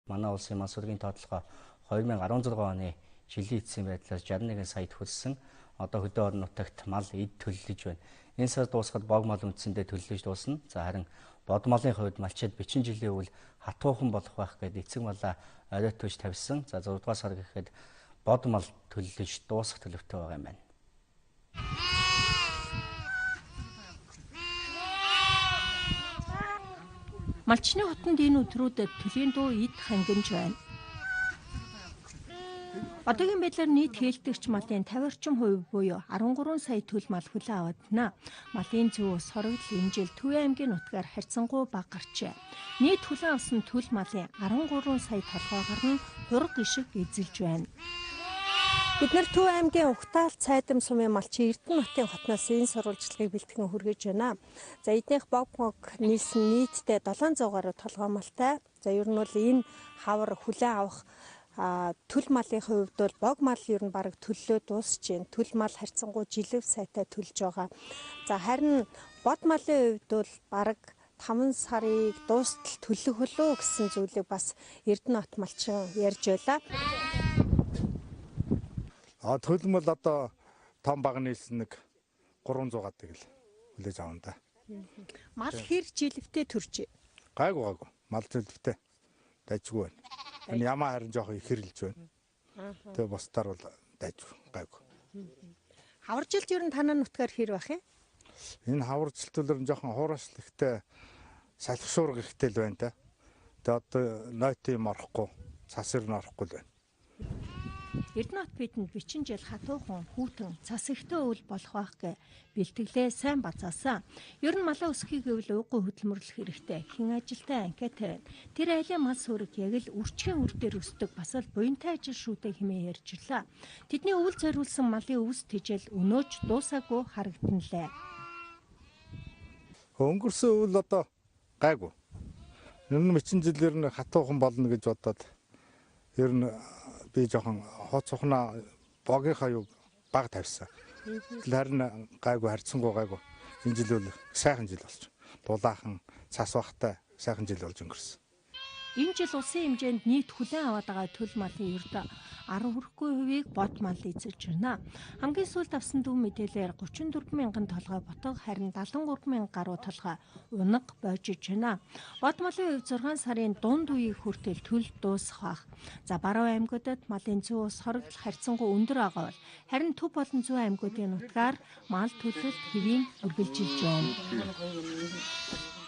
Манай улсын мал сүлгийн тодорхой 2016 оны жилийн эцсийн байдлаар 61 саяд хүрсэн. Одоо хөдөө орон нутагт мал эд төлөлж байна. Энэ сар дуусахад бог мал үндсэндээ төлөлж дуусна. За харин бод малын хувьд малчид бичин жилийн үйл хатуухан болох байх гэдэг эцэг малаа оройтвож тавьсан. За 6 дугаар сар гэхэд бод мал төлөлж дуусах төлөвтэй байгаа юм байна. Малчны хотод энэ өдрүүдэд төлийн дуу эд хангамж байна. Одоогийн байдлаар нийт хэлтгч малын 50 орчим хувь буюу 13 сая төл мал хүлээн авагдана. Малын зүү сорогдол энэ жил Төвийн аймгийн нутгаар харьцангуй бага гарчээ. Нийт хүлээн авсан төл малын 13 сая толгойгоор нь хураг гişг эзэлж байна. Бид нар Төв аймгийн Угтаал Цайдам сумын малчин Эрдэнэ хотын хотноос энэ сурвалжлагыг бэлтгэн хүргэж байна. За эднийх бог нийлсэн нийтдээ 700 гаруй толгой малтай. За ер нь бол энэ хавар хүлээн авах төл малын хувьд бол бог мал ер нь бараг төллөө дуусч байна. Төл мал харьцангуй жилэв сайтай төлж байгаа. За харин бод малын хувьд бол бараг 5 сарыг дуустал төлөх хөлөө гэсэн зүйлийг бас Эрдэнэ хот малчин ярьж байлаа. Төл мал одоо том баг нийлсэн нэг 300 гадаг л хүлээж авна да. Мал хэр жилвтэй төрж? Гайгүй. Мал жилвтэй. Дайжгүй байна. Энэ ямаа харин жоох ихэрлж байна. Тэгээ бусдаар бол дайжгүй гайгүй. Хаваржилт ер нь танаа нутгаар хэр байх юм? Энэ хаваржилтвал жоохон хуурайшлахтай салхишуур гихтэл байна та. Тэгээ одоо нойтын орохгүй, цасэр нь орохгүй л байна. Эрдэнэ хот бидэнд бичин жил хатуухан хүүтэн цас ихтэй үйл болох байх гэ бэлтгэлээ сайн бацаасан. Ер нь малаа өсгөхийг гэвэл уггүй хөдөлмөрлөх хэрэгтэй. Хэн ажилтай анкеттай байна. Тэр айлын мал сүрэг яг л үрчгийн үр дээр өсдөг бас л буянтай ажил шүүтэй хэмээн ярьжлаа. Тэдний өвөл зориулсан малын өвс тэжэл өнөөж дуусаагүй харагдан лээ. Өнгөрсөн өвөл одоо гайгүй. Ер нь бичин жилээр нь хатуухан болно гэж бодоод ер нь би жоохон хоц ухнаа богийнхаа юу баг тавьсан. Харин гайгүй харьцангуй гайгүй. Энэ жил бол сайхан жил болж. Дулаахан цас бахтай сайхан жил болж өнгөрсөн. Энэ жил улсын хэмжээнд нийт хүлээн аваад байгаа төл малын ердөө 10 хүрэхгүй хувийг бод мал эзэлж байна. Хамгийн сүүлд авсан дүн мэдээлэлээр 34 мянган толгой ботго харин 73 мянга гаруй толгой унаг бойжиж байна. Бод малын хувьд 6 сарын дунд үеийг хүртэл төл дуусах байх. За баруун аймагуудад малын зүү сорогдол харьцангуй өндөр байгаа бол харин төв болон зүүн аймагуудын нутгаар мал төлөлт хэвийн үргэлжилж байна.